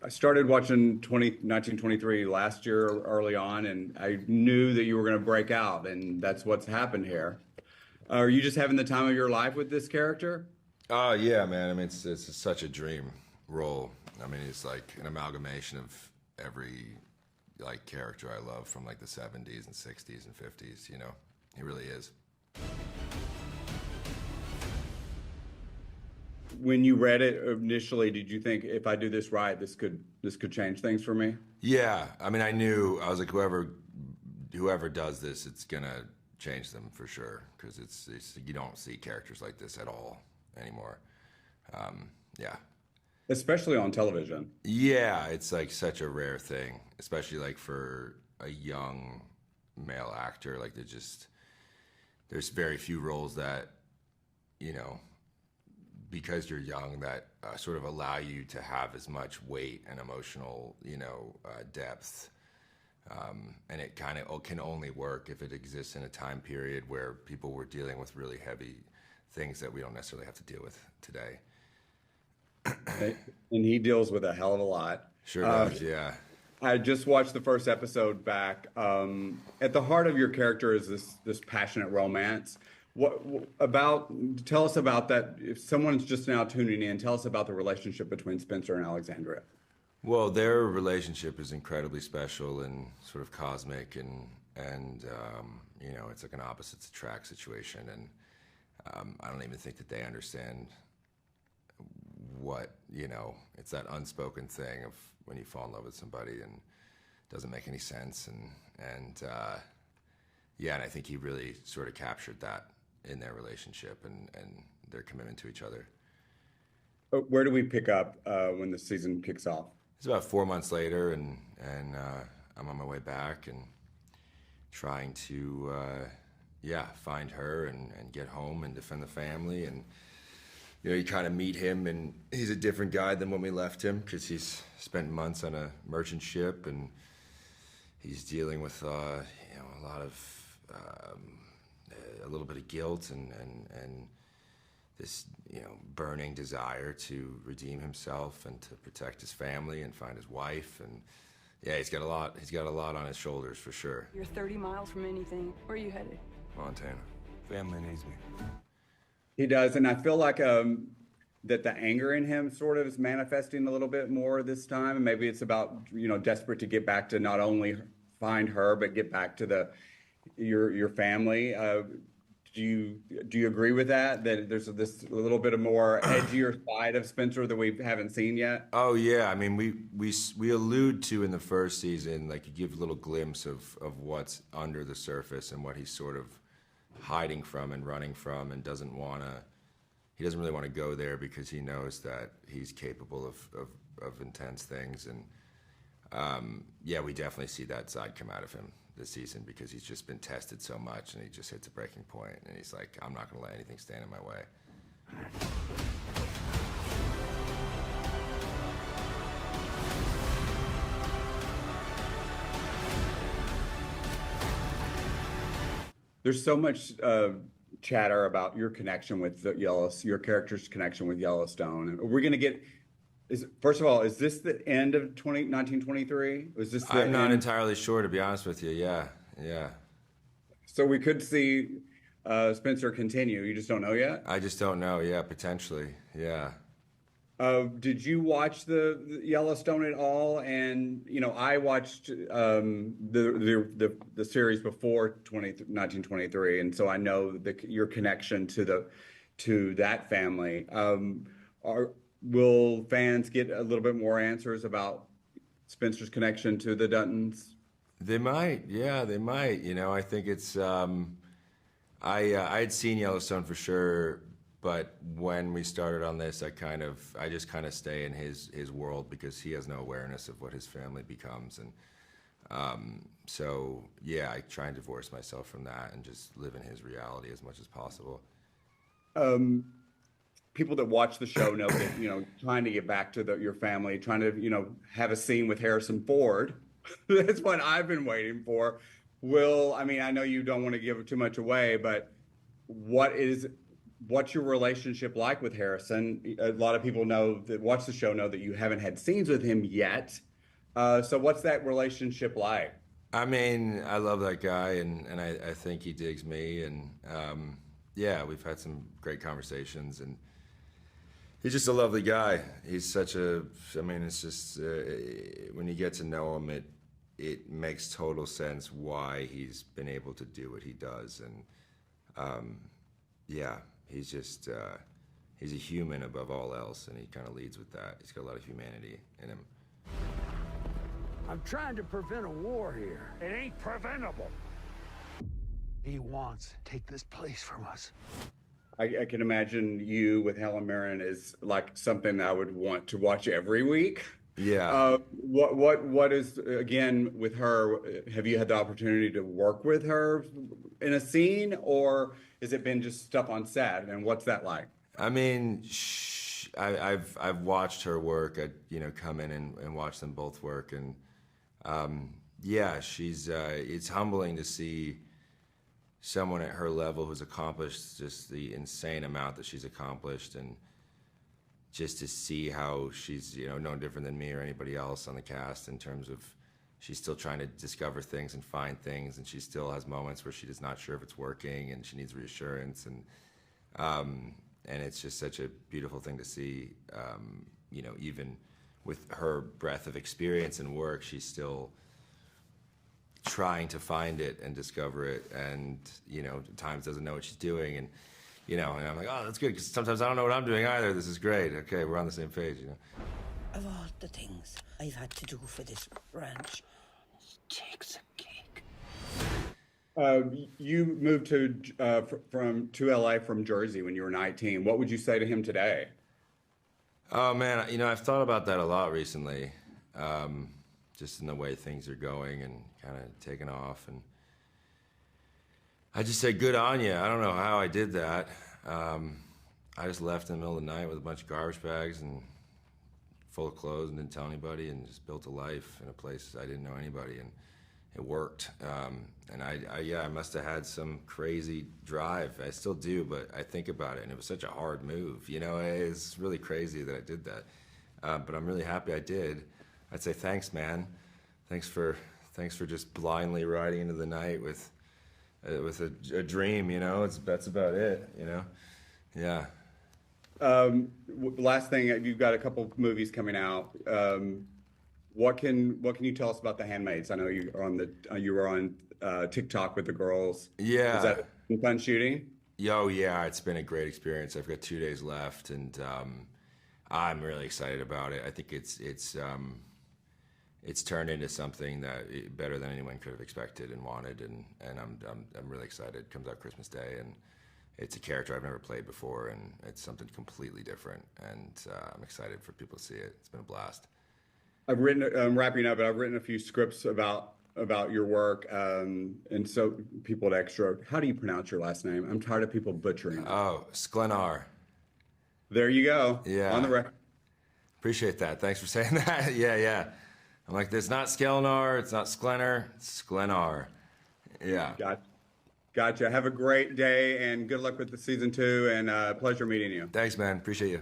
I started watching 1923 last year early on, and I knew that you were going to break out, and that's what's happened here. Are you just having the time of your life with this character? Oh yeah, man. I mean, it's such a dream role. I mean, it's like an amalgamation of every like character I love from like the '70s and '60s and '50s. You know, he really is. When you read it initially, did you think if I do this right, this could change things for me? Yeah, I mean, I knew I was like, whoever does this, it's gonna change them for sure because it's you don't see characters like this at all anymore. Yeah, Especially on television. yeah, it's like such a rare thing, especially like for a young male actor. Like there's very few roles that you know because you're young that sort of allow you to have as much weight and emotional depth. And it kind of can only work if it exists in a time period where people were dealing with really heavy things that we don't necessarily have to deal with today. And he deals with a hell of a lot. Sure Uh, does, yeah. I just watched the first episode back. At the heart of your character is this passionate romance. About? Tell us about that. If someone's just now tuning in, tell us about the relationship between Spencer and Alexandria. Well, their relationship is incredibly special and sort of cosmic, and it's like an opposites attract situation, and I don't even think that they understand what it's that unspoken thing of when you fall in love with somebody and it doesn't make any sense, and yeah, and I think he really sort of captured that in their relationship and their commitment to each other. Where do we pick up when the season kicks off? It's about 4 months later, and I'm on my way back and trying to, find her and get home and defend the family. And you kind of meet him, and he's a different guy than when we left him because he's spent months on a merchant ship, and he's dealing with a lot of a little bit of guilt and this burning desire to redeem himself and to protect his family and find his wife. And yeah, he's got a lot on his shoulders for sure. You're 30 miles from anything. Where are you headed? Montana. Family needs me. He does, and I feel like that the anger in him sort of is manifesting a little bit more this time. And maybe it's about desperate to get back to not only find her but get back to your family. Do you agree with that? That there's this a little bit of more edgier side of Spencer that we haven't seen yet? Oh yeah, I mean we allude to in the first season, like you give a little glimpse of what's under the surface and what he's sort of hiding from and running from, and he doesn't really want to go there because he knows that he's capable of intense things. And yeah, we definitely see that side come out of him this season because he's just been tested so much and he just hits a breaking point and he's like, I'm not going to let anything stand in my way. There's so much chatter about your connection with your character's connection with Yellowstone. And we're going to get, first of all, is this the end of 1923? Was this the I'm not end? entirely sure, to be honest with you. Yeah. So we could see Spencer continue. You just don't know yet? I just don't know. Yeah, potentially. Yeah. Did you watch the Yellowstone at all? And I watched the series before 1923, and so I know your connection to that family. Will fans get a little bit more answers about Spencer's connection to the Duttons? They might. Yeah, they might. I think it's. I had seen Yellowstone for sure, but when we started on this, I just kind of stay in his world because he has no awareness of what his family becomes, and so yeah, I try and divorce myself from that and just live in his reality as much as possible. People that watch the show know that trying to get back to your family, trying to have a scene with Harrison Ford. That's what I've been waiting for. I mean, I know you don't want to give too much away, but what is what's your relationship like with Harrison? A lot of people know that watch the show know that you haven't had scenes with him yet. So what's that relationship like? I mean, I love that guy, and I think he digs me, and yeah, we've had some great conversations, and he's just a lovely guy. He's such a, I mean, it's just, when you get to know him, it makes total sense why he's been able to do what he does, and yeah, he's just, he's a human above all else, and he kind of leads with that. He's got a lot of humanity in him. I'm trying to prevent a war here. It ain't preventable. He wants to take this place from us. I can imagine you with Helen Mirren is like something I would want to watch every week. Yeah. What is, again, with her, have you had the opportunity to work with her in a scene, or has it been just stuff on set? And what's that like? I mean, I've watched her work. I come in and watch them both work, and yeah, she's it's humbling to see someone at her level who's accomplished just the insane amount that she's accomplished, and just to see how she's no different than me or anybody else on the cast in terms of she's still trying to discover things and find things, and she still has moments where she's not sure if it's working and she needs reassurance, and it's just such a beautiful thing to see. Even with her breadth of experience and work, she's still trying to find it and discover it, and at times doesn't know what she's doing, and and I'm like, oh, that's good, because sometimes I don't know what I'm doing either. This is great. Okay, we're on the same page. Of all the things I've had to do for this ranch, takes a cake. You moved to LA from Jersey when you were 19. What would you say to him today? Oh man, I've thought about that a lot recently, just in the way things are going and kind of taking off, and I just say good on you. I don't know how I did that. I just left in the middle of the night with a bunch of garbage bags and full of clothes and didn't tell anybody, and just built a life in a place I didn't know anybody, and it worked. And I must have had some crazy drive. I still do, but I think about it, and it was such a hard move. It's really crazy that I did that. But I'm really happy I did. I'd say thanks, man. Thanks for just blindly riding into the night with a dream. That's about it. Yeah. Last thing, you've got a couple movies coming out. What can you tell us about The Handmaids? I know you were on TikTok with the girls. Yeah. Was that fun shooting? Oh yeah, it's been a great experience. I've got 2 days left, and I'm really excited about it. I think it's turned into something that better than anyone could have expected and wanted, and I'm really excited. It comes out Christmas Day, and it's a character I've never played before, and it's something completely different, and I'm excited for people to see it. It's been a blast. I'm wrapping up, but I've written a few scripts about your work, and so people at Extra, how do you pronounce your last name? I'm tired of people butchering it. Oh, Sklenar. There you go. Yeah. On the record. Appreciate that. Thanks for saying that. Yeah. I'm like, it's not Sklenar, it's not Sklenar, it's Sklenar. Yeah. Gotcha. Have a great day, and good luck with the season 2, and pleasure meeting you. Thanks, man. Appreciate you.